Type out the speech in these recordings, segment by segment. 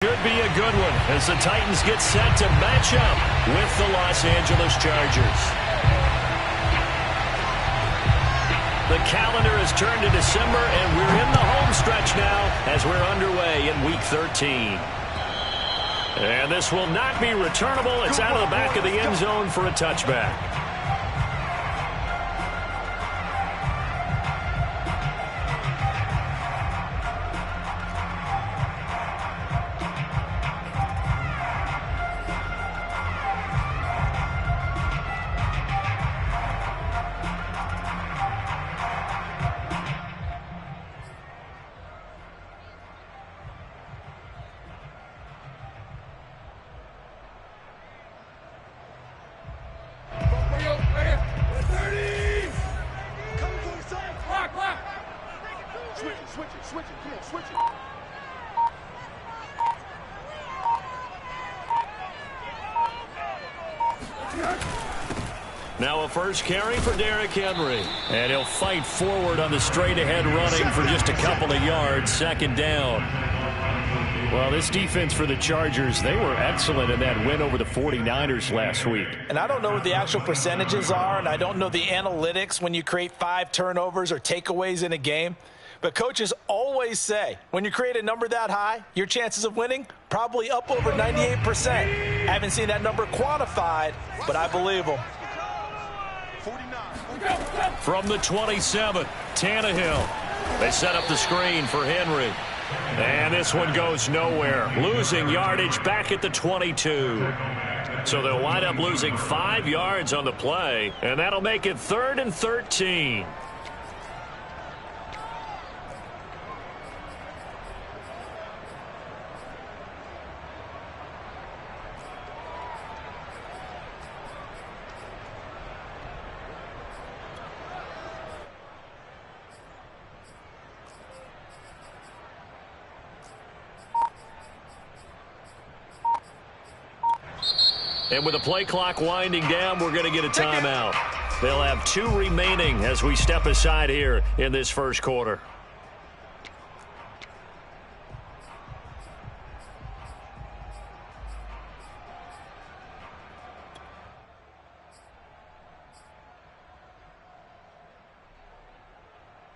should be a good one as the Titans get set to match up with the Los Angeles Chargers. The calendar has turned to December, and we're in the home stretch now as we're underway in Week 13. And this will not be returnable. It's out of the back of the end zone for a touchback. Now a first carry for Derrick Henry. And he'll fight forward on the straight-ahead running for just a couple of yards. Second down. Well, this defense for the Chargers, they were excellent in that win over the 49ers last week. And I don't know what the actual percentages are, and I don't know the analytics when you create 5 turnovers or takeaways in a game. But coaches always say, when you create a number that high, your chances of winning probably up over 98%. I haven't seen that number quantified, but I believe them. From the 27, Tannehill. They set up the screen for Henry. And this one goes nowhere. Losing yardage back at the 22. So they'll wind up losing 5 yards on the play, and that'll make it 3rd and 13. And with the play clock winding down, we're going to get a timeout. They'll have 2 remaining as we step aside here in this first quarter.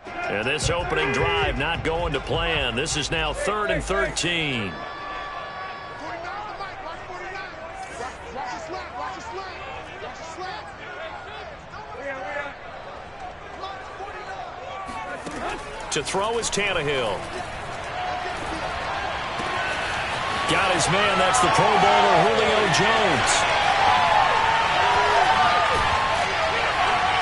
And this opening drive not going to plan. This is now 3rd and 13. To throw is Tannehill. Got his man. That's the Pro Bowler Julio Jones.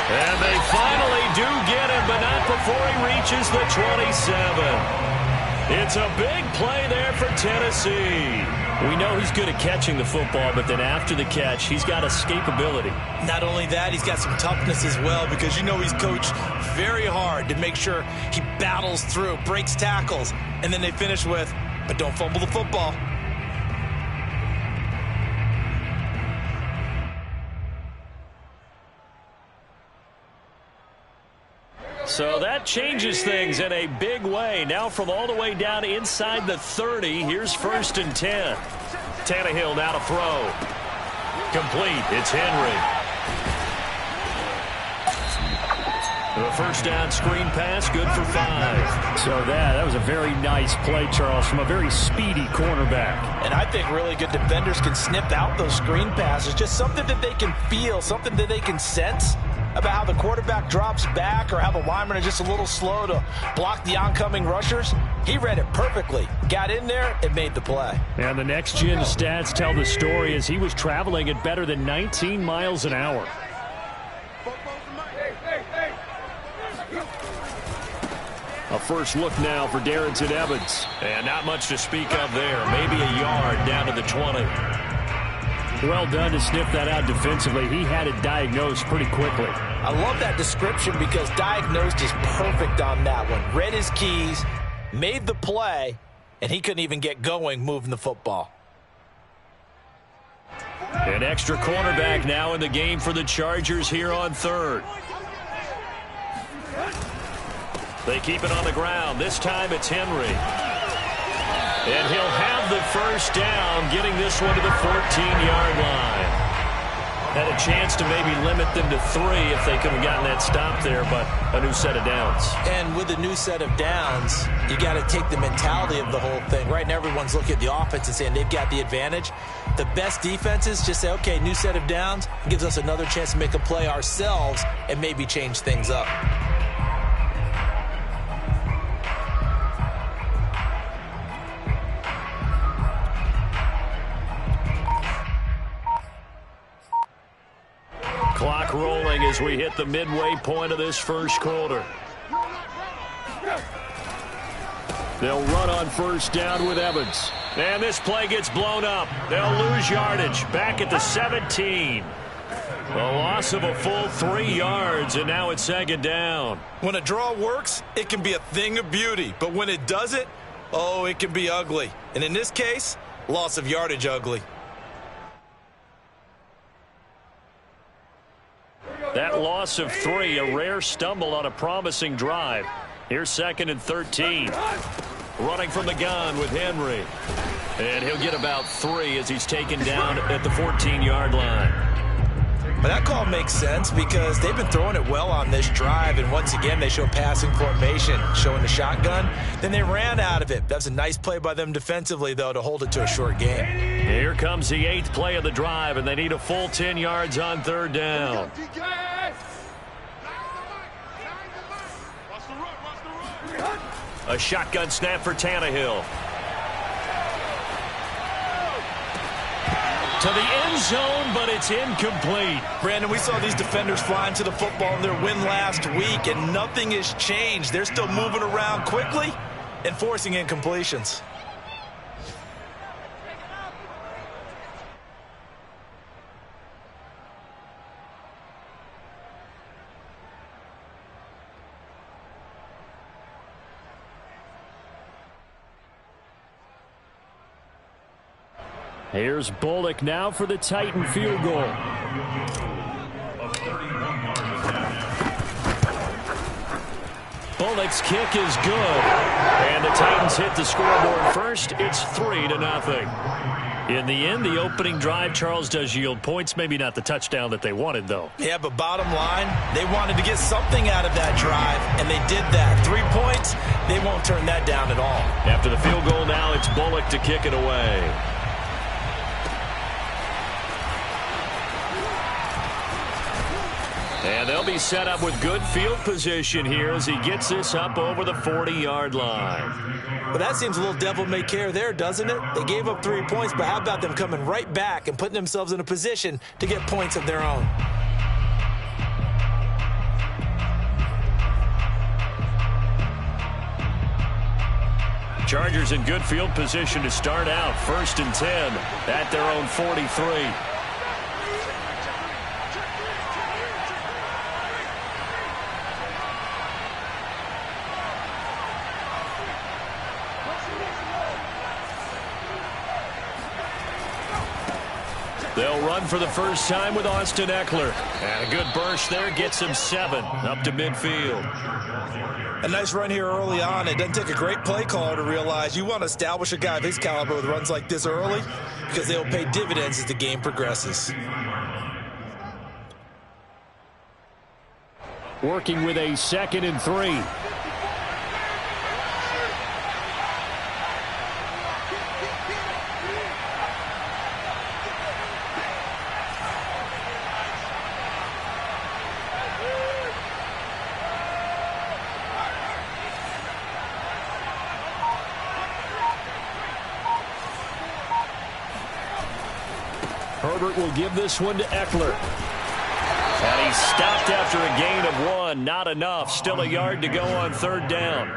And they finally do get him, but not before he reaches the 27. It's a big play there for Tennessee. We know he's good at catching the football, but then after the catch, he's got escapability. Not only that, he's got some toughness as well, because you know he's coached very hard to make sure he battles through, breaks tackles, and then they finish with, but don't fumble the football. So that changes things in a big way. Now from all the way down inside the 30, here's 1st and 10. Tannehill now to throw. Complete. It's Henry. The first down screen pass, good for 5. So that was a very nice play, Charles, from a very speedy cornerback. And I think really good defenders can snip out those screen passes. Just something that they can feel, something that they can sense about how the quarterback drops back or how the linemen are just a little slow to block the oncoming rushers. He read it perfectly. Got in there and made the play. And the next-gen stats tell the story as he was traveling at better than 19 miles an hour. A first look now for Darrynton Evans. And not much to speak of there. Maybe a yard down to the 20. Well done to sniff that out defensively. He had it diagnosed pretty quickly. I love that description because diagnosed is perfect on that one. Read his keys, made the play, and he couldn't even get going moving the football. An extra cornerback now in the game for the Chargers here on 3rd. They keep it on the ground. This time it's Henry. And he'll have the first down, getting this one to the 14-yard line. Had a chance to maybe limit them to 3 if they could have gotten that stop there, but a new set of downs. And with a new set of downs, you got to take the mentality of the whole thing. Right now, everyone's looking at the offense and saying they've got the advantage. The best defenses just say, okay, new set of downs, gives us another chance to make a play ourselves and maybe change things up. Clock rolling as we hit the midway point of this first quarter. They'll run on first down with Evans. And this play gets blown up. They'll lose yardage back at the 17. A loss of a full 3 yards, and now it's second down. When a draw works, it can be a thing of beauty. But when it doesn't, oh, it can be ugly. And in this case, loss of yardage ugly. That loss of 3, a rare stumble on a promising drive. Here's second and 13. Running from the gun with Henry. And he'll get about 3 as he's taken down at the 14-yard line. But that call makes sense because they've been throwing it well on this drive, and once again they show passing formation, showing the shotgun. Then they ran out of it. That's a nice play by them defensively, though, to hold it to a short game. Here comes the 8th play of the drive, and they need a full 10 yards on third down. A shotgun snap for Tannehill. To the end zone, but it's incomplete. Brandon, we saw these defenders flying to the football in their win last week, and nothing has changed. They're still moving around quickly and forcing incompletions. Here's Bullock now for the Titan field goal. Bullock's kick is good. And the Titans hit the scoreboard first. It's 3-0. In the end, the opening drive, Charles, does yield points. Maybe not the touchdown that they wanted, though. Yeah, but bottom line, they wanted to get something out of that drive, and they did that. 3 points, they won't turn that down at all. After the field goal now, it's Bullock to kick it away. And they'll be set up with good field position here as he gets this up over the 40-yard line. Well, that seems a little devil-may-care there, doesn't it? They gave up 3 points, but how about them coming right back and putting themselves in a position to get points of their own? Chargers in good field position to start out. 1st and 10 at their own 43. They'll run for the first time with Austin Eckler. And a good burst there gets him 7 up to midfield. A nice run here early on. It doesn't take a great play caller to realize you want to establish a guy of his caliber with runs like this early because they'll pay dividends as the game progresses. Working with a 2nd and 3. Herbert will give this one to Eckler. And he stopped after a gain of 1. Not enough. Still a yard to go on third down.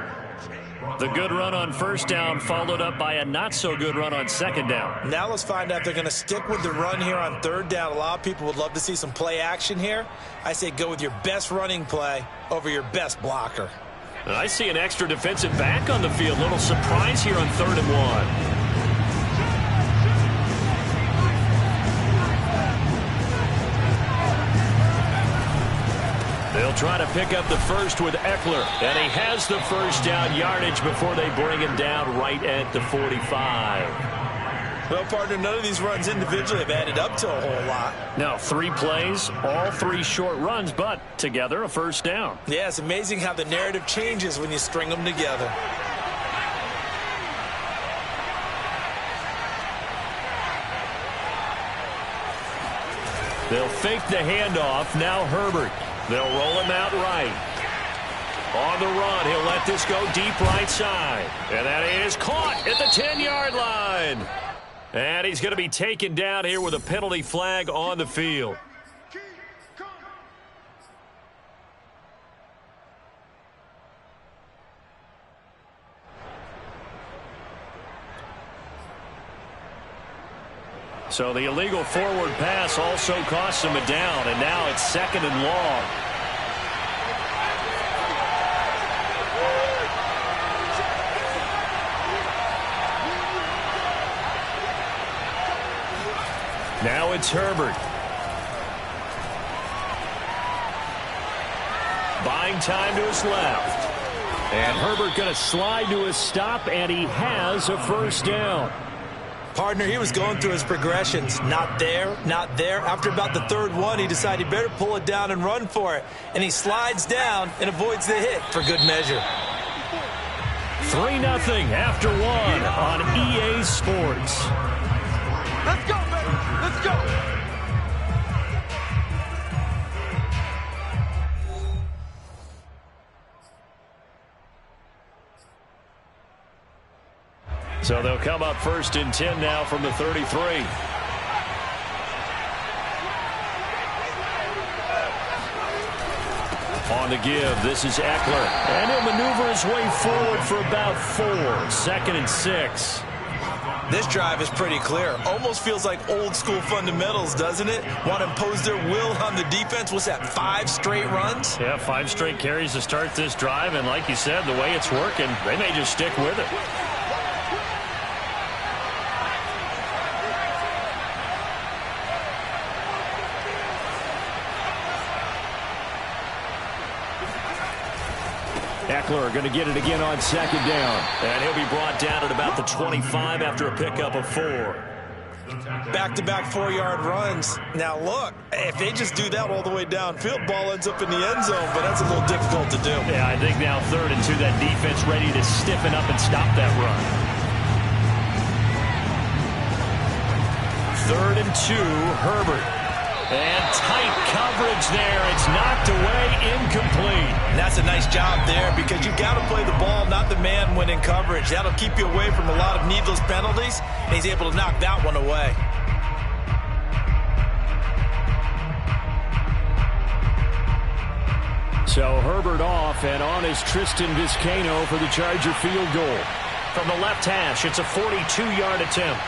The good run on first down followed up by a not-so-good run on second down. Now let's find out if they're going to stick with the run here on third down. A lot of people would love to see some play action here. I say go with your best running play over your best blocker. And I see an extra defensive back on the field. Little surprise here on 3rd and 1. They'll They'll try to pick up the first with Eckler. And he has the first down yardage before they bring him down right at the 45. Well, partner, none of these runs individually have added up to a whole lot. No, 3 plays, all 3 short runs, but together a first down. Yeah, it's amazing how the narrative changes when you string them together. They'll fake the handoff. Now Herbert. They'll roll him out right. On the run, he'll let this go deep right side. And that is caught at the 10-yard line. And he's going to be taken down here with a penalty flag on the field. So the illegal forward pass also costs him a down, and now it's 2nd and long. Now it's Herbert. Buying time to his left. And Herbert going to slide to a stop, and he has a first down. Partner, he was going through his progressions. Not there, not there. After about the 3rd one, he decided he better pull it down and run for it. And he slides down and avoids the hit for good measure. 3-0 after 1 on EA Sports. Let's go, baby. Let's go. So they'll come up 1st and 10 now from the 33. On the give, this is Eckler. And he'll maneuver his way forward for about 4. 2nd and 6. This drive is pretty clear. Almost feels like old school fundamentals, doesn't it? Want to impose their will on the defense. What's that, 5 straight runs? Yeah, 5 straight carries to start this drive. And like you said, the way it's working, they may just stick with it. Eckler going to get it again on 2nd down. And he'll be brought down at about the 25 after a pickup of 4. Back-to-back 4-yard runs. Now, look, if they just do that all the way downfield, ball ends up in the end zone, but that's a little difficult to do. Yeah, I think now 3rd and 2, that defense ready to stiffen up and stop that run. 3rd and 2, Herbert. And tight coverage there. It's knocked away, incomplete. And that's a nice job there because you've got to play the ball, not the man when in coverage. That'll keep you away from a lot of needless penalties, and he's able to knock that one away. So Herbert off, and on is Tristan Vizcaino for the Charger field goal. From the left hash, it's a 42-yard attempt.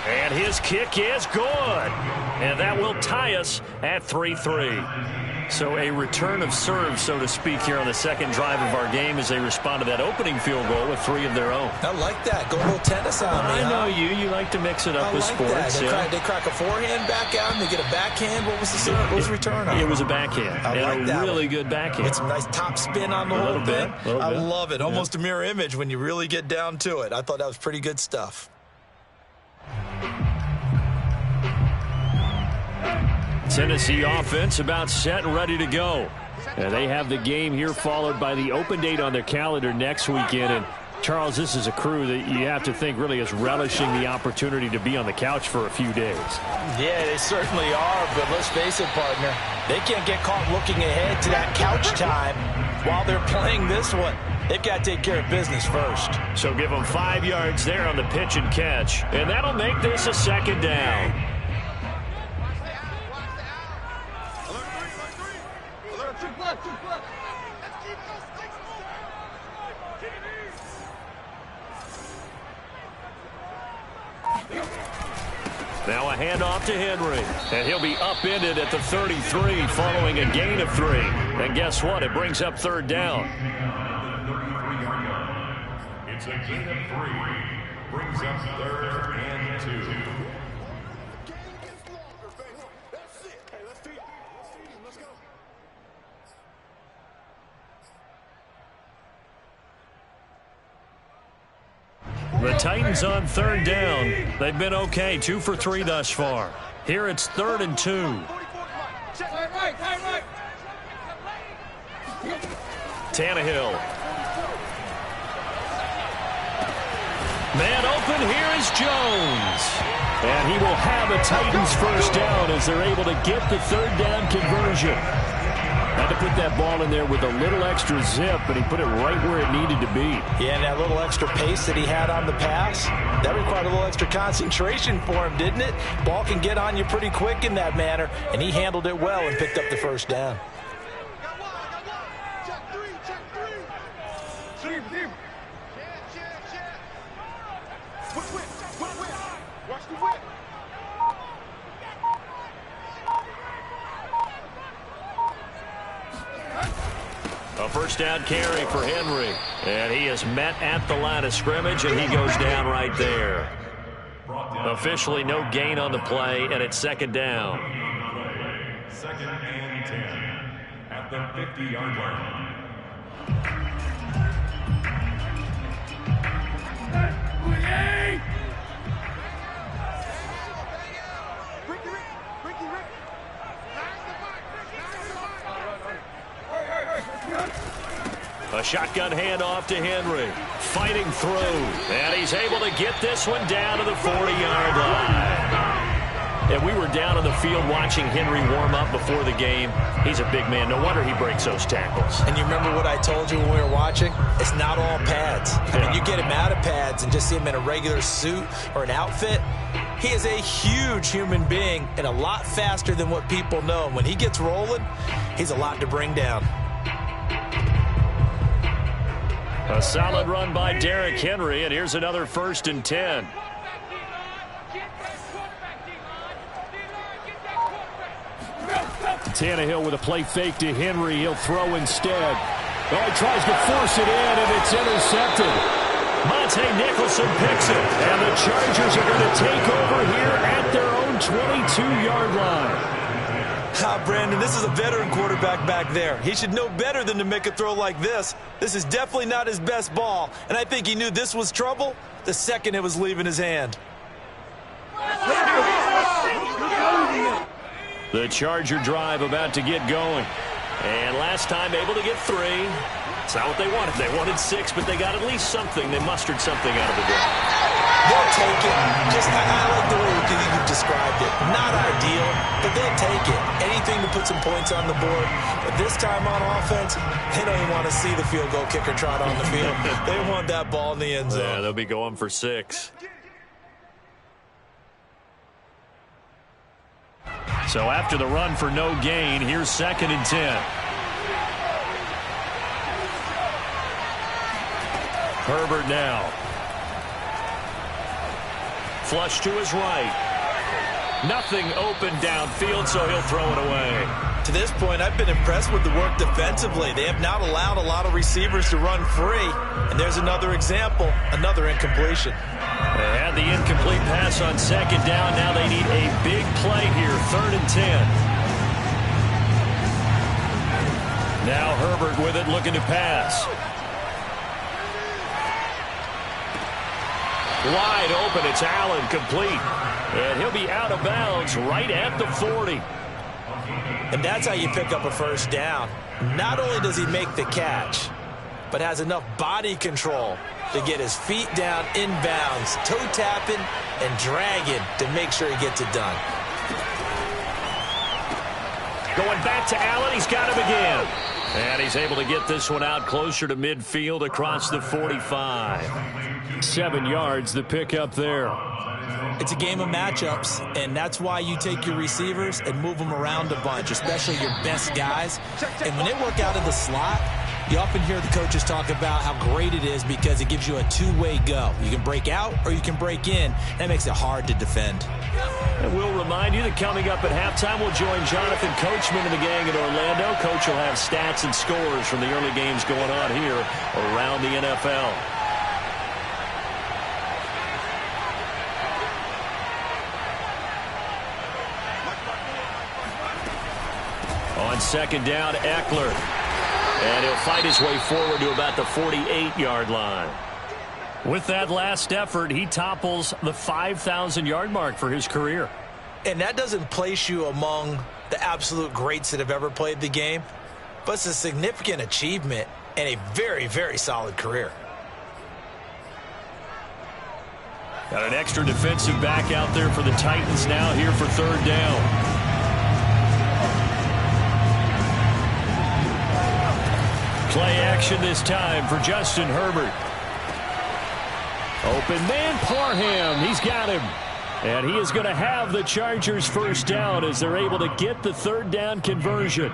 And his kick is good. And that will tie us at 3-3. So a return of serve, so to speak, here on the 2nd drive of our game as they respond to that opening field goal with 3 of their own. I like that. Go a little tennis on me, I know you. You like to mix it up with sports. They crack a forehand back out and they get a backhand. What was the serve? What was the return on? It was a backhand. I like and that a really one. good backhand. Get some nice top spin on the whole thing. I love it. Almost a mirror image when you really get down to it. I thought that was pretty good stuff. Tennessee offense about set and ready to go. And they have the game here followed by the open date on their calendar next weekend. And Charles, this is a crew that you have to think really is relishing the opportunity to be on the couch for a few days. Yeah, they certainly are, but let's face it, partner. They can't get caught looking ahead to that couch time while they're playing this one. They've got to take care of business first. So give them 5 yards there on the pitch and catch. And that'll make this a 2nd down. Now a handoff to Henry. And he'll be upended at the 33 following a gain of 3. And guess what? It brings up 3rd down. It's a gain of 3. Brings up 3rd and 2. The Titans on third down. They've been okay, 2 for 3 thus far. Here it's 3rd and 2. Tannehill. Man open, here is Jones. And he will have a Titans first down as they're able to get the 3rd down conversion. Had to put that ball in there with a little extra zip, but he put it right where it needed to be. Yeah, and that little extra pace that he had on the pass, that required a little extra concentration for him, didn't it? Ball can get on you pretty quick in that manner, and he handled it well and picked up the first down. A first down carry for Henry. And he is met at the line of scrimmage, and he goes down right there. Officially no gain on the play, and it's 2nd down. 2nd and 10 at the 50-yard line. A shotgun handoff to Henry. Fighting through. And he's able to get this one down to the 40-yard line. And we were down on the field watching Henry warm up before the game. He's a big man. No wonder he breaks those tackles. And you remember what I told you when we were watching? It's not all pads. I mean, you get him out of pads and just see him in a regular suit or an outfit. He is a huge human being and a lot faster than what people know. And when he gets rolling, he's a lot to bring down. A solid run by Derrick Henry, and here's another 1st and 10. Tannehill with a play fake to Henry. He'll throw instead. Oh, he tries to force it in, and it's intercepted. Monte Nicholson picks it, and the Chargers are going to take over here at their own 22-yard line. Brandon, this is a veteran quarterback back there. He should know better than to make a throw like this. This is definitely not his best ball, and I think he knew this was trouble the second it was leaving his hand. The Charger drive about to get going. And last time able to get 3. It's not what they wanted. They wanted 6, but they got at least something. They mustered something out of the drive. They'll take it. Just I like the way you described it. Not ideal, but they'll take it. Anything to put some points on the board. But this time on offense, they don't even want to see the field goal kicker trot on the field. They want that ball in the end zone. Yeah, they'll be going for 6. So after the run for no gain, here's 2nd and 10. Herbert now. Flush to his right. Nothing open downfield, so he'll throw it away. To this point, I've been impressed with the work defensively. They have not allowed a lot of receivers to run free. And there's another example, another incompletion. They had the incomplete pass on 2nd down. Now they need a big play here, 3rd and 10. Now Herbert with it, looking to pass. Wide open, it's Allen, complete. And he'll be out of bounds right at the 40. And that's how you pick up a first down. Not only does he make the catch, but has enough body control to get his feet down inbounds, toe tapping and dragging to make sure he gets it done. Going back to Allen, he's got him again. And he's able to get this one out closer to midfield across the 45. 7 yards, the pickup there. It's a game of matchups, and that's why you take your receivers and move them around a bunch, especially your best guys. And when they work out of the slot, you often hear the coaches talk about how great it is because it gives you a two-way go. You can break out or you can break in. That makes it hard to defend. And we'll remind you that coming up at halftime, we'll join Jonathan Coachman and the gang in Orlando. Coach will have stats and scores from the early games going on here around the NFL. On 2nd down, Eckler. And he'll fight his way forward to about the 48-yard line. With that last effort, he topples the 5,000-yard mark for his career. And that doesn't place you among the absolute greats that have ever played the game, but it's a significant achievement and a very, very solid career. Got an extra defensive back out there for the Titans now here for third down. Play action this time for Justin Herbert. Open man, Parham. He's got him. And he is going to have the Chargers first down as they're able to get the third down conversion.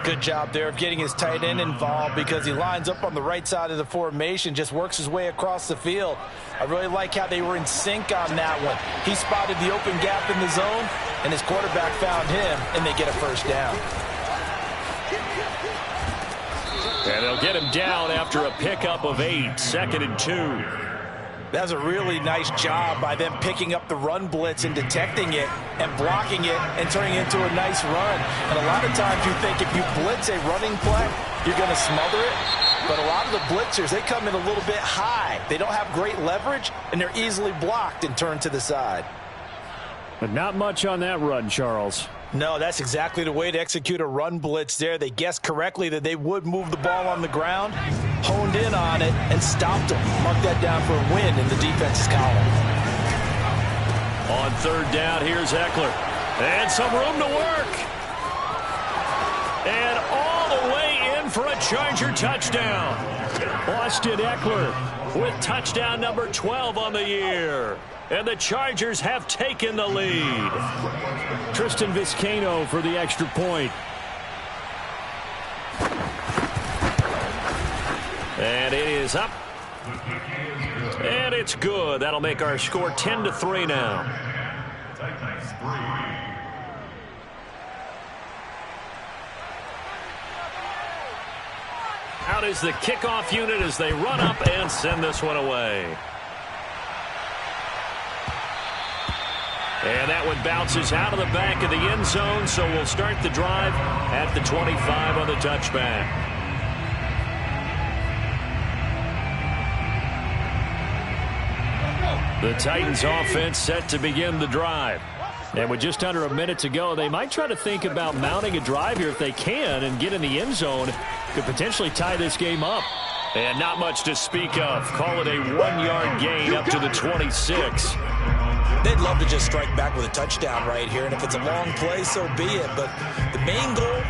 Good job there of getting his tight end involved because he lines up on the right side of the formation, just works his way across the field. I really like how they were in sync on that one. He spotted the open gap in the zone, and his quarterback found him, and they get a first down. And they'll get him down after a pickup of 8, 2nd and 2. That's a really nice job by them picking up the run blitz and detecting it and blocking it and turning it into a nice run. And a lot of times you think if you blitz a running play, you're going to smother it. But a lot of the blitzers, they come in a little bit high. They don't have great leverage, and they're easily blocked and turned to the side. But not much on that run, Charles. No, that's exactly the way to execute a run blitz there. They guessed correctly that they would move the ball on the ground, honed in on it, and stopped them. Mark that down for a win in the defense's column. On third down, here's Eckler. And some room to work. And all the way in for a Charger touchdown. Austin Eckler with touchdown number 12 on the year. And the Chargers have taken the lead. Tristan Vizcaino for the extra point. And it is up. And it's good. That'll make our score 10-3 now. Out is the kickoff unit as they run up and send this one away. And that one bounces out of the back of the end zone, so we'll start the drive at the 25 on the touchback. The Titans offense set to begin the drive. And with just under a minute to go, they might try to think about mounting a drive here if they can and get in the end zone. Could potentially tie this game up. And not much to speak of. Call it a 1-yard gain up to the 26. They'd love to just strike back with a touchdown right here, and if it's a long play, so be it. But the main goal,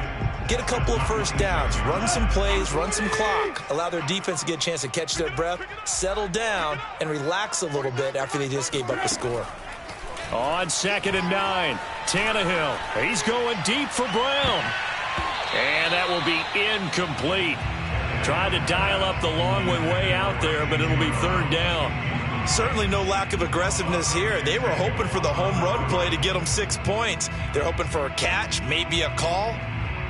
get a couple of first downs, run some plays, run some clock, allow their defense to get a chance to catch their breath, settle down, and relax a little bit after they just gave up a score. On 2nd and 9, Tannehill. He's going deep for Brown. And that will be incomplete. Tried to dial up the long one way out there, but it'll be third down. Certainly no lack of aggressiveness here. They were hoping for the home run play to get them 6 points. They're hoping for a catch, maybe a call,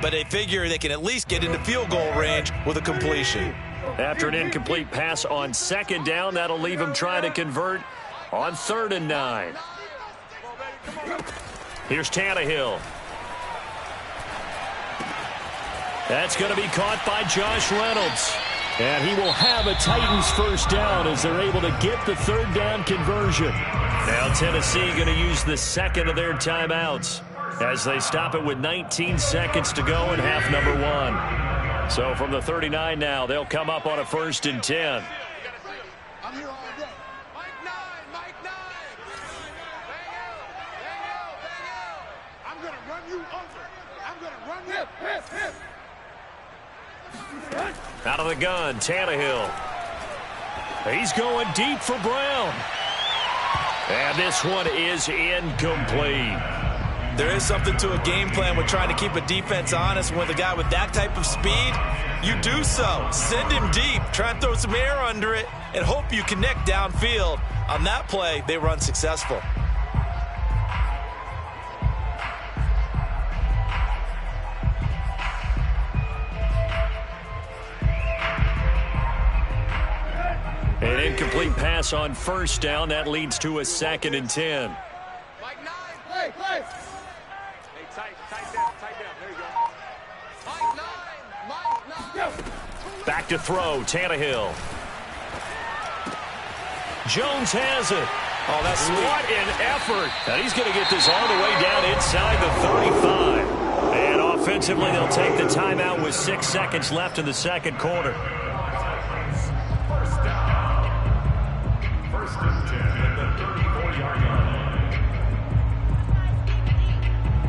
but they figure they can at least get into field goal range with a completion. After an incomplete pass on 2nd down, that'll leave them trying to convert on 3rd and 9. Here's Tannehill. That's going to be caught by Josh Reynolds. And he will have a Titans first down as they're able to get the third down conversion. Now Tennessee going to use the second of their timeouts as they stop it with 19 seconds to go in half number 1. So from the 39 now, they'll come up on a 1st and 10. I'm here all day. Mike 9, Mike 9. Bang out. I'm going to run you over. I'm going to run you. Out of the gun, Tannehill. He's going deep for Brown. And this one is incomplete. There is something to a game plan with trying to keep a defense honest. With a guy with that type of speed, you do so. Send him deep, try and throw some air under it, and hope you connect downfield. On that play, they run successful. An incomplete pass on 1st down. That leads to a 2nd and 10. Mike 9. Play. Hey, tight down. There you go. Mike 9. Back to throw, Tannehill. Jones has it. Oh, that's sweet. What an effort. And he's going to get this all the way down inside the 35. And offensively, they'll take the timeout with 6 seconds left in the second quarter. First and 10 at the 34-yard line.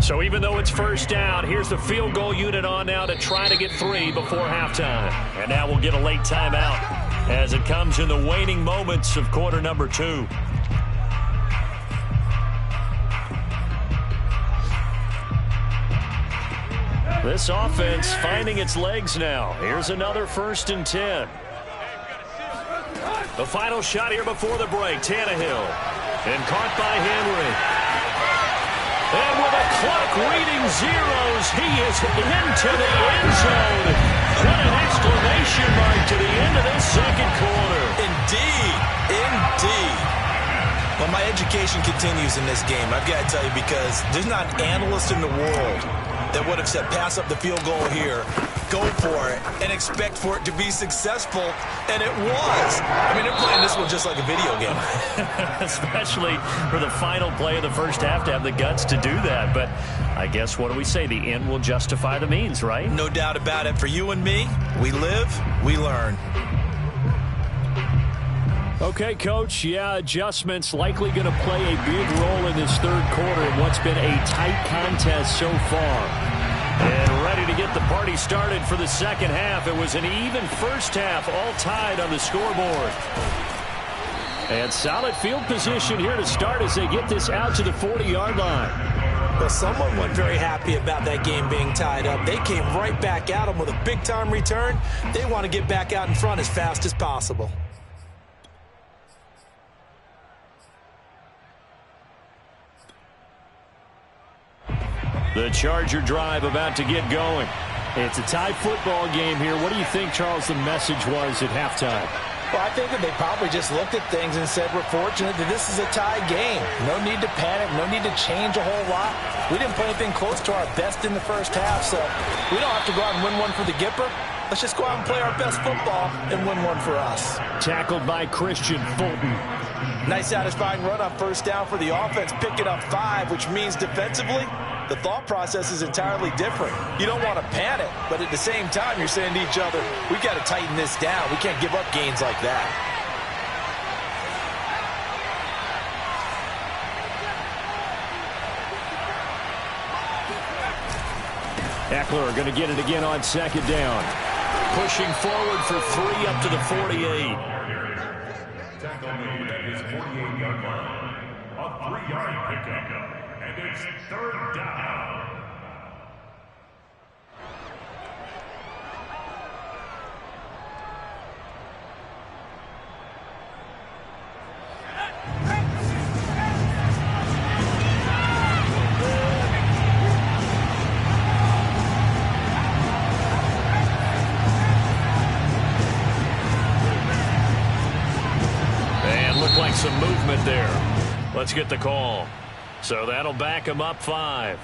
So even though it's first down, here's the field goal unit on now to try to get 3 before halftime. And now we'll get a late timeout as it comes in the waning moments of quarter number 2. This offense finding its legs now. Here's another first and 10. The final shot here before the break. Tannehill. And caught by Henry. And with a clock reading zeros, he is into the end zone. What an exclamation mark to the end of this second quarter. Indeed. Indeed. Well, my education continues in this game, I've got to tell you, because there's not an analyst in the world that would have said pass up the field goal here, go for it, and expect for it to be successful, and it was. I mean, they're playing this one just like a video game. Especially for the final play of the first half to have the guts to do that. But I guess, what do we say? The end will justify the means, right? No doubt about it. For you and me, we live, we learn. Okay, Coach, yeah, adjustments likely going to play a big role in this third quarter in what's been a tight contest so far. And ready to get the party started for the second half. It was an even first half, all tied on the scoreboard. And solid field position here to start as they get this out to the 40-yard line. Well, someone wasn't very happy about that game being tied up. They came right back at them with a big-time return. They want to get back out in front as fast as possible. The Charger drive about to get going. It's a tie football game here. What do you think, Charles, the message was at halftime? Well, I think that they probably just looked at things and said, we're fortunate that this is a tie game. No need to panic. No need to change a whole lot. We didn't play anything close to our best in the first half, so we don't have to go out and win one for the Gipper. Let's just go out and play our best football and win one for us. Tackled by Christian Fulton. Nice satisfying run on first down for the offense, picking up 5, which means defensively, the thought process is entirely different. You don't want to panic, but at the same time, you're saying to each other, we got to tighten this down. We can't give up gains like that. Eckler going to get it again on second down. Pushing forward for 3 up to the 48. Tackle made at his 48-yard line. A 3-yard pickup. And it's third down. And looked like some movement there. Let's get the call. So that'll back him up 5.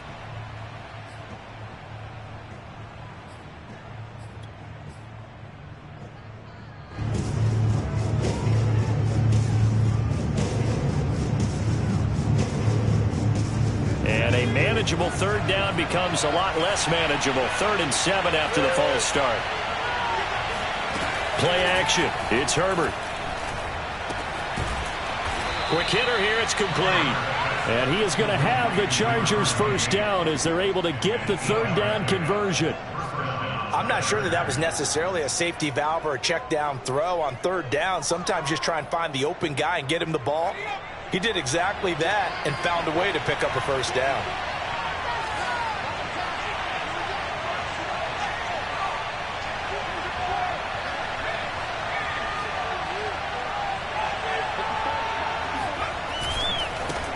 And a manageable third down becomes a lot less manageable. 3rd and 7 after the false start. Play action. It's Herbert. Quick hitter here. It's complete. And he is going to have the Chargers first down as they're able to get the third down conversion. I'm not sure that that was necessarily a safety valve or a check down throw on third down. Sometimes just try and find the open guy and get him the ball. He did exactly that and found a way to pick up a first down.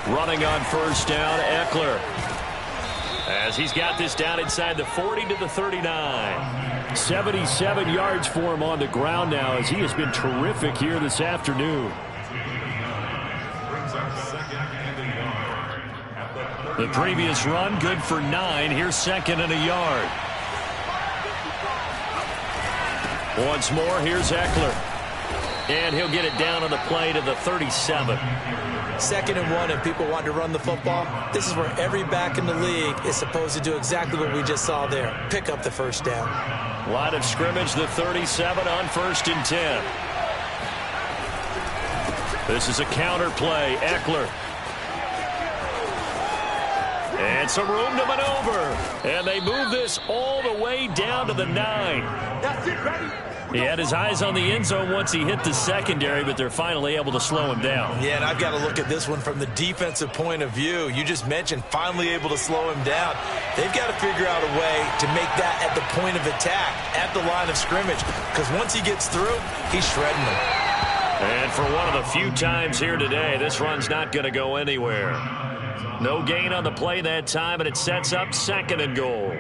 Running on first down, Eckler. As he's got this down inside the 40 to the 39. 77 yards for him on the ground now as he has been terrific here this afternoon. The previous run, good for 9. Here's 2nd and a yard. Once more, here's Eckler. And he'll get it down on the play to the 37. 2nd and 1, and people want to run the football. This is where every back in the league is supposed to do exactly what we just saw there. Pick up the first down. Line of scrimmage, the 37 on 1st and 10. This is a counter play. Eckler. And some room to maneuver. And they move this all the way down to the 9. That's it, ready? He had his eyes on the end zone once he hit the secondary, but they're finally able to slow him down. Yeah, and I've got to look at this one from the defensive point of view. You just mentioned finally able to slow him down. They've got to figure out a way to make that at the point of attack, at the line of scrimmage, because once he gets through, he's shredding them. And for one of the few times here today, this run's not going to go anywhere. No gain on the play that time, and it sets up 2nd and goal.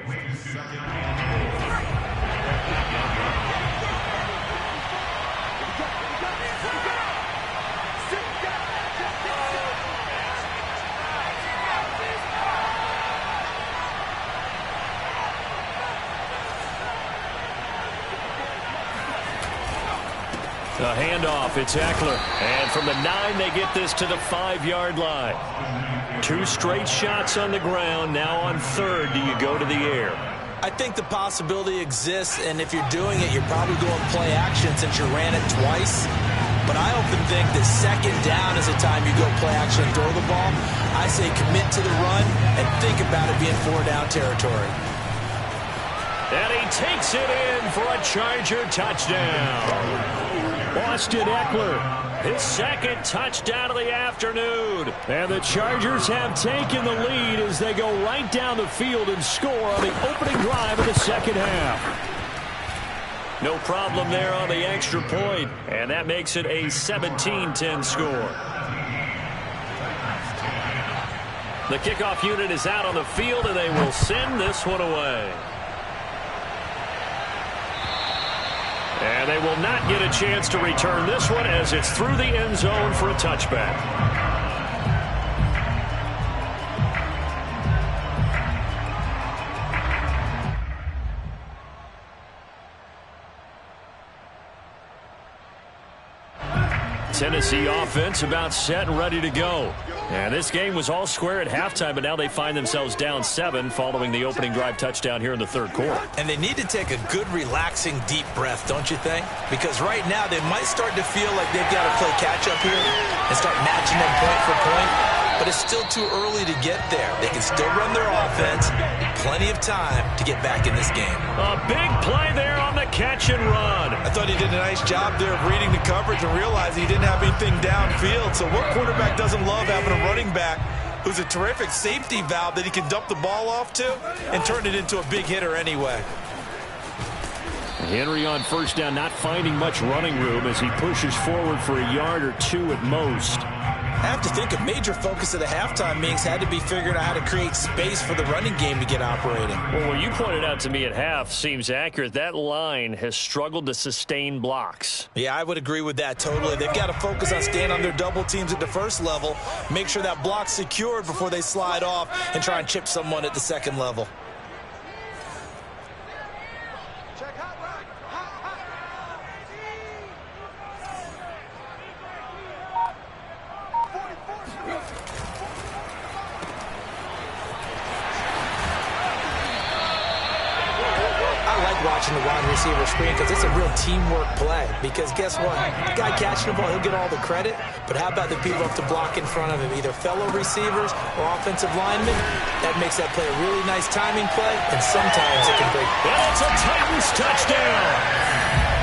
A handoff, it's Eckler. And from the 9, they get this to the 5-yard line. 2 straight shots on the ground. Now on 3rd, do you go to the air? I think the possibility exists, and if you're doing it, you're probably going play action since you ran it twice. But I often think that 2nd down is the time you go play action and throw the ball. I say commit to the run and think about it being 4-down territory. And he takes it in for a Charger touchdown. Austin Eckler, his 2nd touchdown of the afternoon. And the Chargers have taken the lead as they go right down the field and score on the opening drive of the 2nd half. No problem there on the extra point, and that makes it a 17-10 score. The kickoff unit is out on the field, and they will send this one away. And they will not get a chance to return this one as it's through the end zone for a touchback. Tennessee offense about set and ready to go. And this game was all square at halftime, but now they find themselves down 7 following the opening drive touchdown here in the 3rd quarter. And they need to take a good, relaxing, deep breath, don't you think? Because right now they might start to feel like they've got to play catch-up here and start matching them point for point. But it's still too early to get there. They can still run their offense. Plenty of time to get back in this game. A big play there on the catch and run. I thought he did a nice job there of reading the coverage and realizing he didn't have anything downfield. So what quarterback doesn't love having a running back who's a terrific safety valve that he can dump the ball off to and turn it into a big hitter anyway? Henry on 1st down, not finding much running room as he pushes forward for a yard or 2 at most. I have to think a major focus of the halftime meetings had to be figuring out how to create space for the running game to get operating. Well, what you pointed out to me at half seems accurate. That line has struggled to sustain blocks. Yeah, I would agree with that totally. They've got to focus on staying on their double teams at the first level, make sure that block's secured before they slide off and try and chip someone at the 2nd level. Watching the wide receiver screen because it's a real teamwork play. Because guess what? The guy catching the ball, he'll get all the credit. But how about the people up to block in front of him, either fellow receivers or offensive linemen? That makes that play a really nice timing play, and sometimes it can break. And it's a Titans touchdown.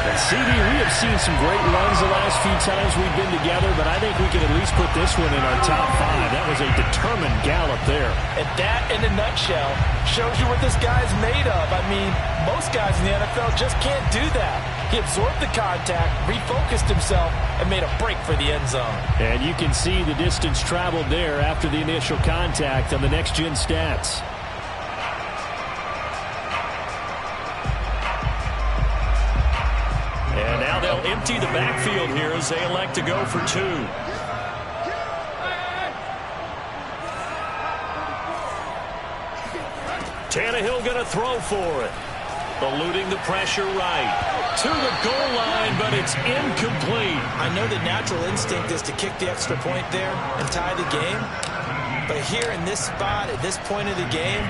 And CD, we have seen some great runs the last few times we've been together, but I think we can at least put this one in our top 5. That was a determined gallop there. And that, in a nutshell, shows you what this guy's made of. I mean, most guys in the NFL just can't do that. He absorbed the contact, refocused himself, and made a break for the end zone. And you can see the distance traveled there after the initial contact on the next-gen stats. And now they'll empty the backfield here as they elect to go for 2. Tannehill going to throw for it. Eluding the pressure right. to the goal line, but it's incomplete. I know the natural instinct is to kick the extra point there and tie the game. But here in this spot, at this point of the game,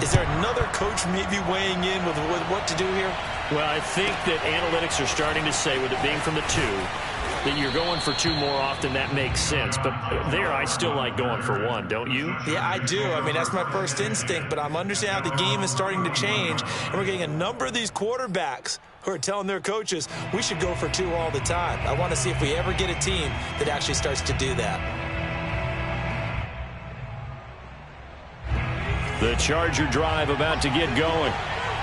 is there another coach maybe weighing in with what to do here? Well, I think that analytics are starting to say, with it being from the 2, that you're going for 2 more often. That makes sense. But there, I still like going for 1, don't you? Yeah, I do. I mean, that's my first instinct. But I'm understanding how the game is starting to change. And we're getting a number of these quarterbacks who are telling their coaches, we should go for 2 all the time. I want to see if we ever get a team that actually starts to do that. The Charger drive about to get going.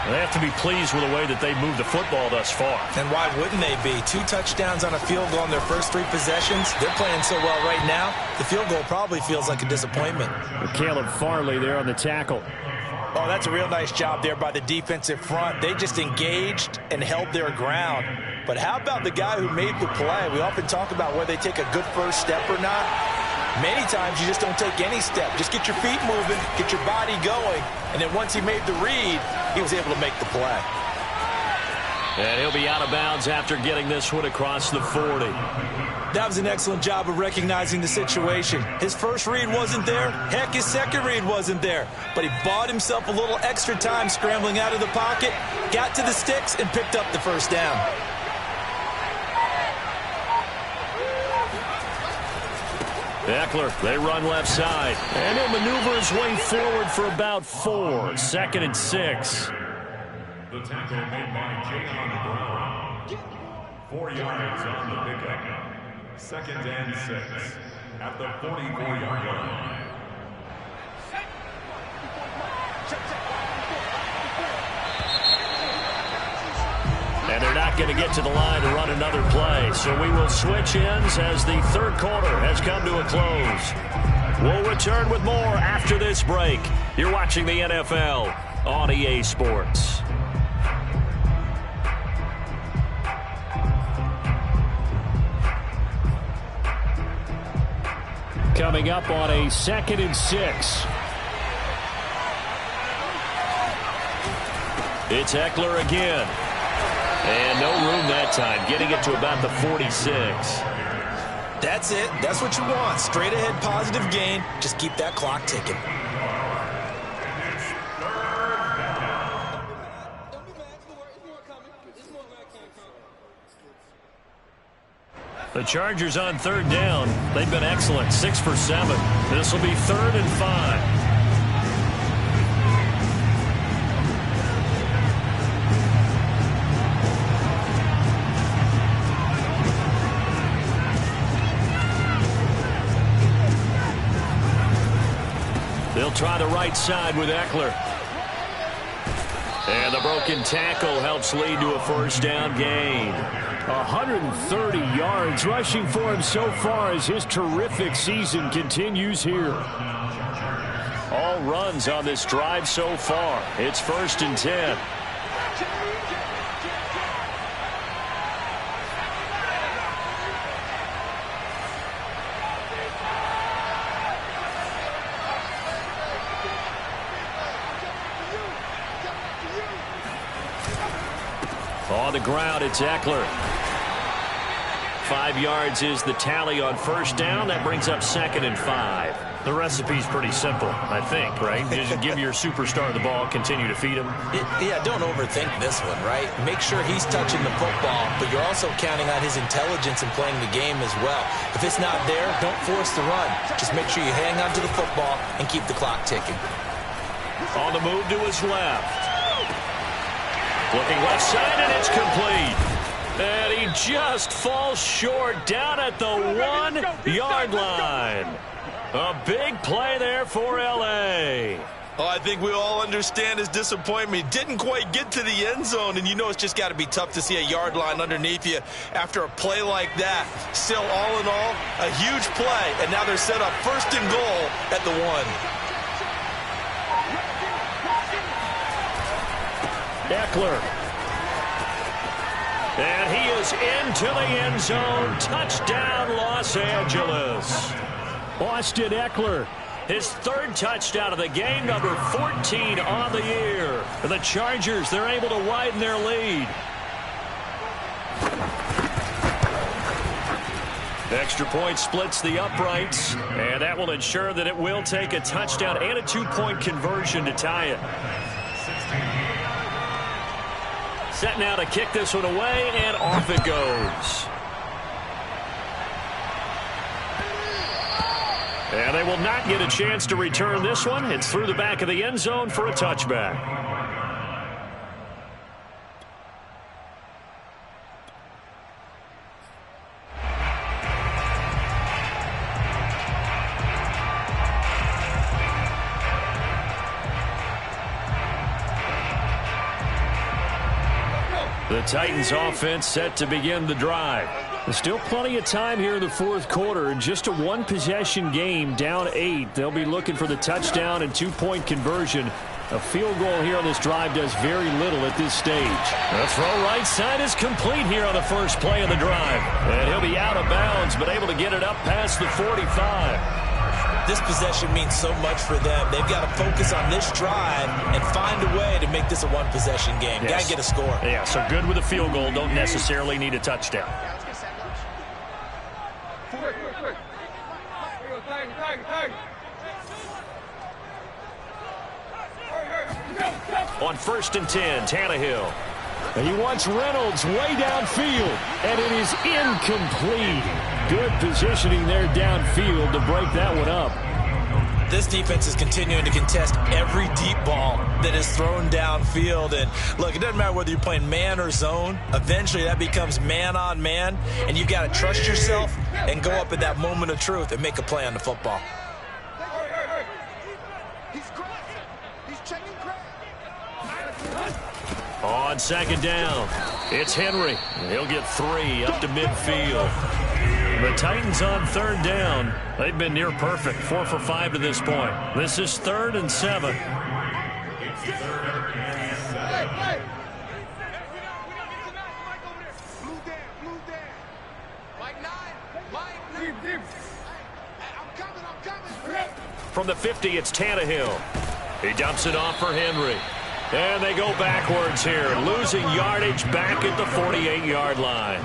They have to be pleased with the way that they moved the football thus far. And why wouldn't they be? 2 touchdowns on a field goal in their first 3 possessions. They're playing so well right now, the field goal probably feels like a disappointment. Caleb Farley there on the tackle. Oh, that's a real nice job there by the defensive front. They just engaged and held their ground. But how about the guy who made the play? We often talk about whether they take a good first step or not. Many times you just don't take any step. Just get your feet moving, get your body going, and then once he made the read, he was able to make the play. And he'll be out of bounds after getting this one across the 40. That was an excellent job of recognizing the situation. His first read wasn't there. Heck, his second read wasn't there. But he bought himself a little extra time scrambling out of the pocket, got to the sticks, and picked up the first down. Eckler, they run left side. And he'll maneuver his way forward for about 4. 2nd and 6. The tackle made by Jayon Brown. 4 yards on the pickup. 2nd and 6 at the 44-yard line. And they're not going to get to the line to run another play. So we will switch ends as the 3rd quarter has come to a close. We'll return with more after this break. You're watching the NFL on EA Sports. Coming up on a 2nd and 6. It's Eckler again. And no room that time, getting it to about the 46. That's it. That's what you want. Straight ahead positive gain. Just keep that clock ticking. The Chargers on 3rd down. They've been excellent. 6 for 7. This will be 3rd and 5. They'll try the right side with Eckler. And the broken tackle helps lead to a 1st down gain. 130 yards rushing for him so far as his terrific season continues here. All runs on this drive so far. It's 1st and 10. On the ground, it's Eckler. 5 yards is the tally on 1st down. That brings up 2nd and 5. The recipe's pretty simple, I think, right? Just give your superstar the ball, continue to feed him. Yeah, don't overthink this one, right? Make sure he's touching the football, but you're also counting on his intelligence in playing the game as well. If it's not there, don't force the run. Just make sure you hang on to the football and keep the clock ticking. On the move to his left. Looking left side, and it's complete. And he just falls short down at the 1-yard line. A big play there for L.A. Oh, I think we all understand his disappointment. He didn't quite get to the end zone, and you know it's just got to be tough to see a yard line underneath you after a play like that. Still, all in all, a huge play, and now they're set up 1st and goal at the 1. Eckler. And he is into the end zone. Touchdown, Los Angeles. Austin Eckler, his 3rd touchdown of the game, number 14 on the year. For the Chargers, they're able to widen their lead. Extra point splits the uprights, and that will ensure that it will take a touchdown and a 2-point conversion to tie it. Set now to kick this one away, and off it goes. And they will not get a chance to return this one. It's through the back of the end zone for a touchback. The Titans offense set to begin the drive. There's still plenty of time here in the fourth quarter. Just a one-possession game, down 8. They'll be looking for the touchdown and 2-point conversion. A field goal here on this drive does very little at this stage. The throw right side is complete here on the first play of the drive. And he'll be out of bounds, but able to get it up past the 45. This possession means so much for them. They've got to focus on this drive and find a way to make this a one-possession game. Yes. Got to get a score. Yeah, so good with a field goal. Don't necessarily need a touchdown. On 1st and 10, Tannehill. He wants Reynolds way downfield, and it is incomplete. Good positioning there downfield to break that one up. This defense is continuing to contest every deep ball that is thrown downfield. And look, it doesn't matter whether you're playing man or zone. Eventually that becomes man on man, and you've got to trust yourself and go up at that moment of truth and make a play on the football. On 2nd down, it's Henry. He'll get 3 up to midfield. The Titans on 3rd down. They've been near perfect, 4 for 5 to this point. This is 3rd and 7. From the 50, it's Tannehill. He dumps it off for Henry. And they go backwards here, losing yardage back at the 48-yard line.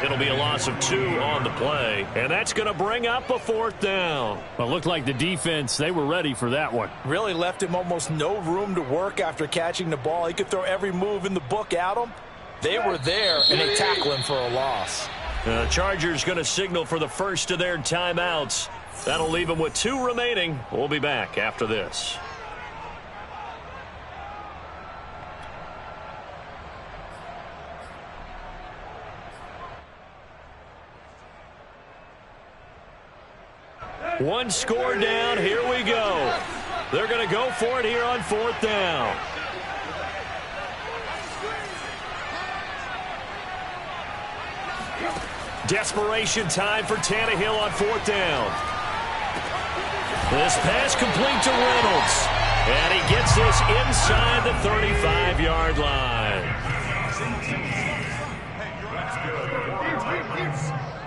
It'll be a loss of 2 on the play, and that's going to bring up a 4th down. Well, it looked like the defense, they were ready for that one. Really left him almost no room to work after catching the ball. He could throw every move in the book at him. They were there, and they tackle him for a loss. The Chargers going to signal for the first of their timeouts. That'll leave them with 2 remaining. We'll be back after this. One score down. Here we go. They're going to go for it here on 4th down. Desperation time for Tannehill on 4th down. This pass complete to Reynolds. And he gets this inside the 35-yard line. That's good.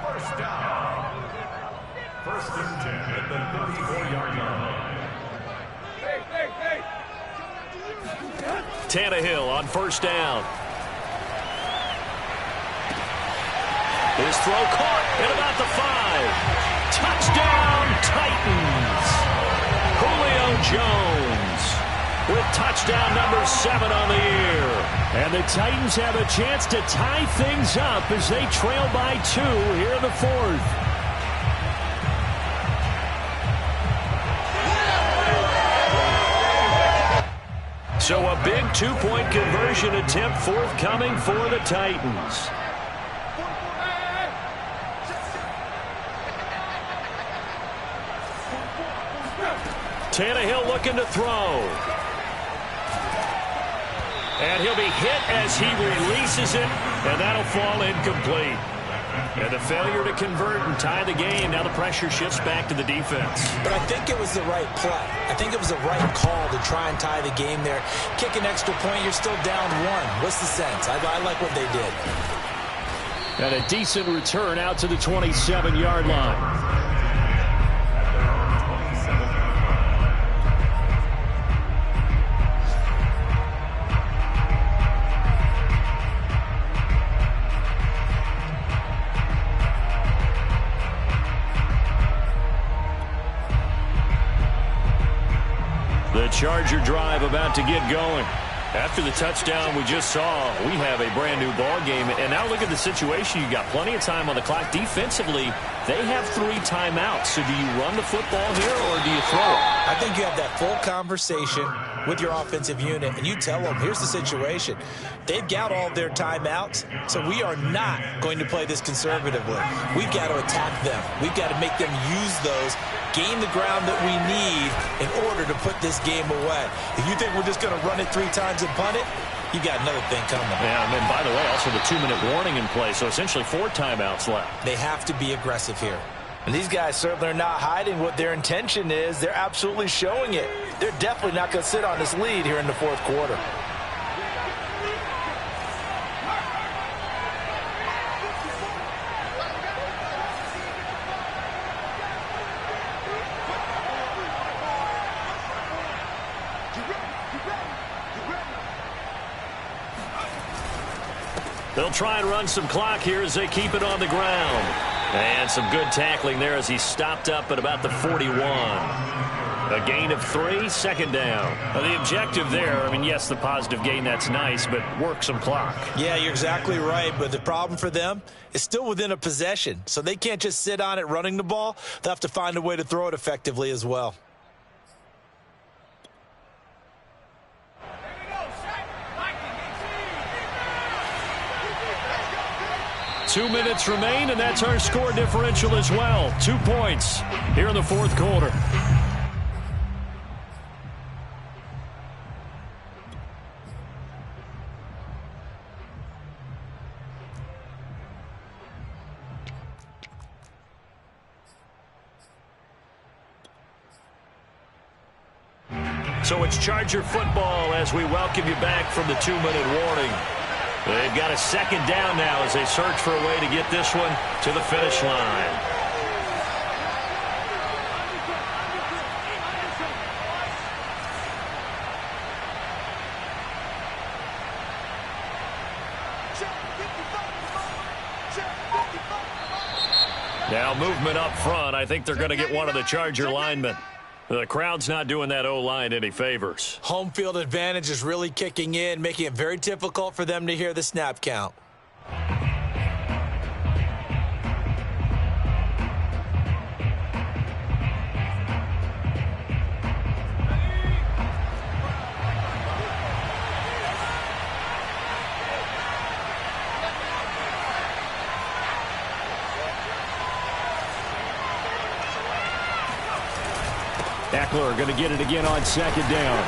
1st down. 1st and 10 at the 34-yard line. Tannehill on 1st down. His throw caught at about the 5. Touchdown, Titans. Julio Jones with touchdown number 7 on the year. And the Titans have a chance to tie things up as they trail by 2 here in the 4th. So a big 2-point conversion attempt forthcoming for the Titans. Tannehill looking to throw. And he'll be hit as he releases it, and that'll fall incomplete. And a failure to convert and tie the game. Now the pressure shifts back to the defense. But I think it was the right play. I think it was the right call to try and tie the game there. Kick an extra point, you're still down 1. What's the sense? I like what they did. And a decent return out to the 27-yard line. Charger drive about to get going. After the touchdown we just saw, we have a brand-new ball game. And now look at the situation. You got plenty of time on the clock. Defensively, they have 3 timeouts. So do you run the football here or do you throw it? I think you have that full conversation with your offensive unit, and you tell them, here's the situation. They've got all their timeouts, so we are not going to play this conservatively. We've got to attack them. We've got to make them use those, gain the ground that we need in order to put this game away. If you think we're just going to run it 3 times and punt it, you got another thing coming. Yeah, and then, by the way, also the 2-minute warning in play, so essentially 4 timeouts left. They have to be aggressive here. And these guys certainly are not hiding what their intention is. They're absolutely showing it. They're definitely not going to sit on this lead here in the 4th quarter. They'll try and run some clock here as they keep it on the ground. And some good tackling there as he stopped up at about the 41. A gain of 3, 2nd down. Now, the objective there, I mean, yes, the positive gain, that's nice, but work some clock. Yeah, you're exactly right, but the problem for them is still within a possession. So they can't just sit on it running the ball. They'll have to find a way to throw it effectively as well. 2 minutes remain, and that's our score differential as well. 2 points here in the 4th quarter. So it's Charger football as we welcome you back from the 2-minute warning. They've got a 2nd down now as they search for a way to get this one to the finish line. Now movement up front. I think they're going to get one of the Charger linemen. The crowd's not doing that O-line any favors. Home field advantage is really kicking in, making it very difficult for them to hear the snap count. Eckler going to get it again on 2nd down.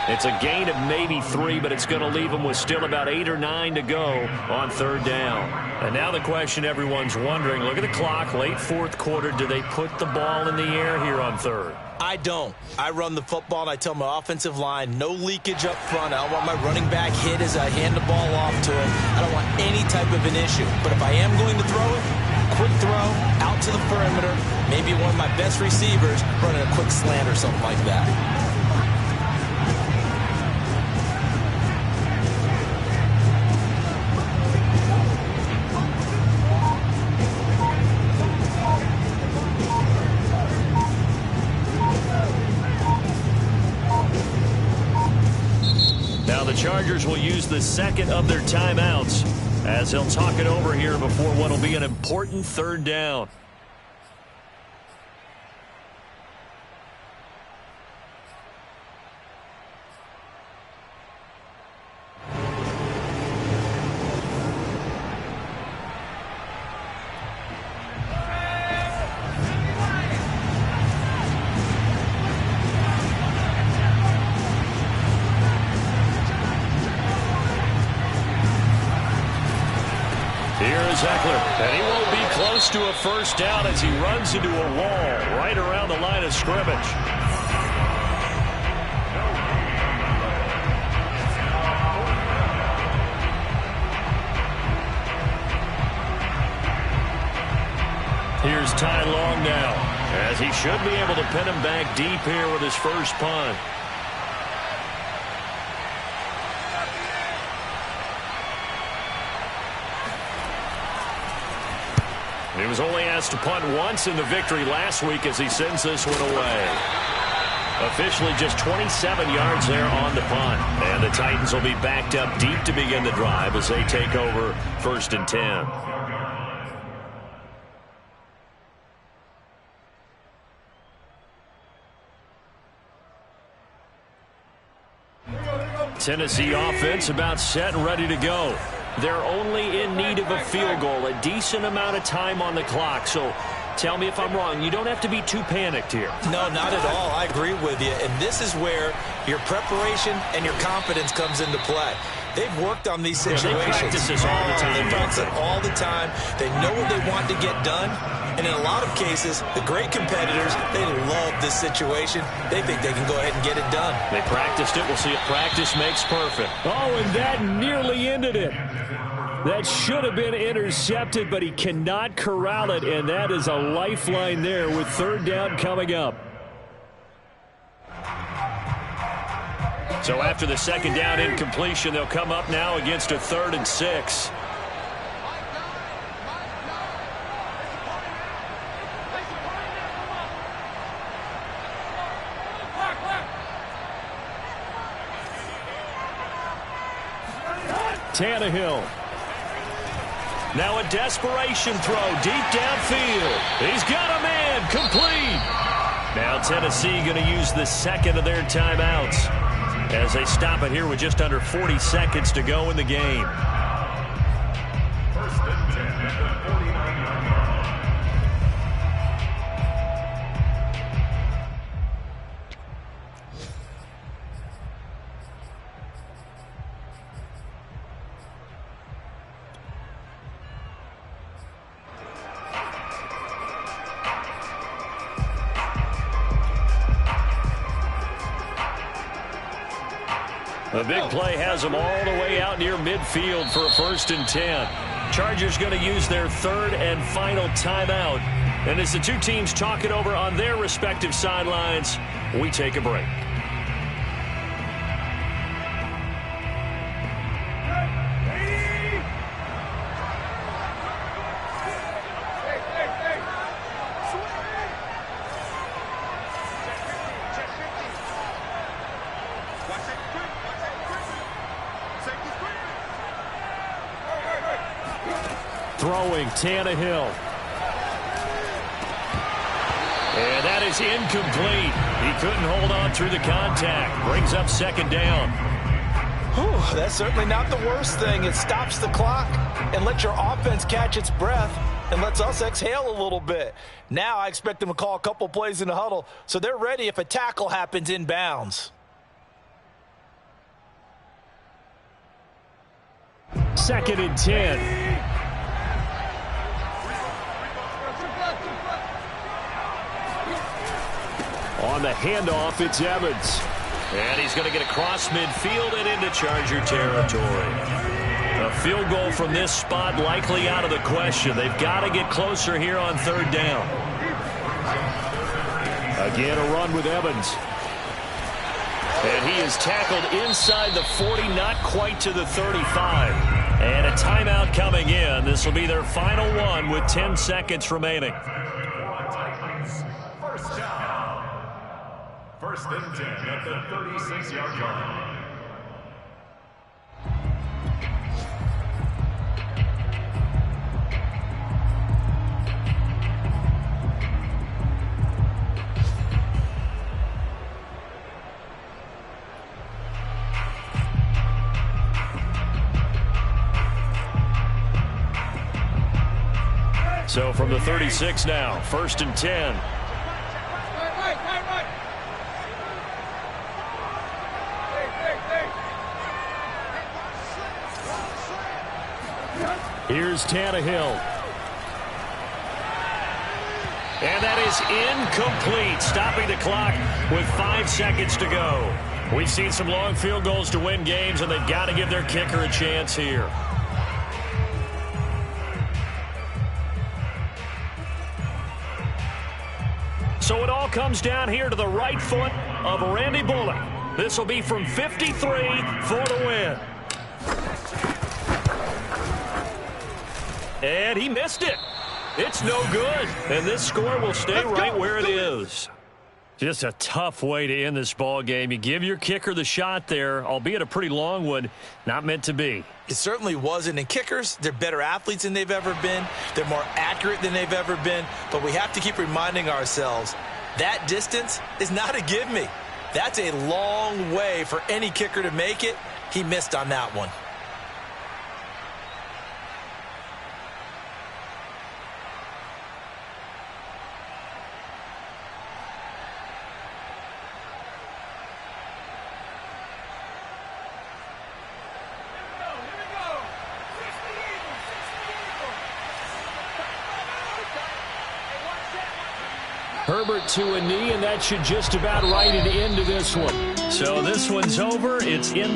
It's a gain of maybe 3, but it's going to leave them with still about 8 or 9 to go on 3rd down. And now the question everyone's wondering, look at the clock, late 4th quarter, do they put the ball in the air here on 3rd? I don't. I run the football, and I tell my offensive line, no leakage up front. I don't want my running back hit as I hand the ball off to him. I don't want any type of an issue. But if I am going to throw it, quick throw, out to the perimeter, maybe one of my best receivers running a quick slant or something like that. Now the Chargers will use the 2nd of their timeouts as they'll talk it over here before what will be an important 3rd down. Eckler, and he won't be close to a 1st down as he runs into a wall right around the line of scrimmage. Here's Ty Long now, as he should be able to pin him back deep here with his first punt. He was only asked to punt once in the victory last week as he sends this one away. Officially just 27 yards there on the punt. And the Titans will be backed up deep to begin the drive as they take over 1st and 10. Tennessee offense about set and ready to go. They're only in need of a field goal, a decent amount of time on the clock. So tell me if I'm wrong. You don't have to be too panicked here. No, not at all. I agree with you. And this is where your preparation and your confidence comes into play. They've worked on these situations. They practice this all the time. They practice it all the time. They know what they want to get done. And in a lot of cases, the great competitors, they love this situation. They think they can go ahead and get it done. They practiced it. We'll see if practice makes perfect. Oh, and that nearly ended it. That should have been intercepted, but he cannot corral it, and that is a lifeline there with 3rd down coming up. So after the 2nd down incompletion, they'll come up now against a 3rd and 6. Tannehill. Now a desperation throw deep downfield. He's got a man complete. Now Tennessee going to use the 2nd of their timeouts as they stop it here with just under 40 seconds to go in the game. 1st and 10 at the 49-yard line. The big play has them all the way out near midfield for a 1st and 10. Chargers going to use their 3rd and final timeout. And as the two teams talk it over on their respective sidelines, we take a break. Throwing, Tannehill. And that is incomplete. He couldn't hold on through the contact. Brings up 2nd down. Whew, that's certainly not the worst thing. It stops the clock and lets your offense catch its breath and lets us exhale a little bit. Now I expect them to call a couple plays in the huddle so they're ready if a tackle happens inbounds. 2nd and 10. On the handoff, it's Evans. And he's going to get across midfield and into Charger territory. A field goal from this spot likely out of the question. They've got to get closer here on 3rd down. Again, a run with Evans. And he is tackled inside the 40, not quite to the 35. And a timeout coming in. This will be their final one with 10 seconds remaining. 1st and 10 at the 36-yard line. So from the 36 now, 1st and 10. Here's Tannehill. And that is incomplete, stopping the clock with 5 seconds to go. We've seen some long field goals to win games, and they've got to give their kicker a chance here. So it all comes down here to the right foot of Randy Bullock. This will be from 53 for the win. And he missed it. It's no good. And this score will stay right where it is. Just a tough way to end this ball game. You give your kicker the shot there, albeit a pretty long one, not meant to be. It certainly wasn't. And kickers, they're better athletes than they've ever been. They're more accurate than they've ever been. But we have to keep reminding ourselves that distance is not a give-me. That's a long way for any kicker to make it. He missed on that one. Herbert to a knee, and that should just about write it into this one. So this one's over. It's in.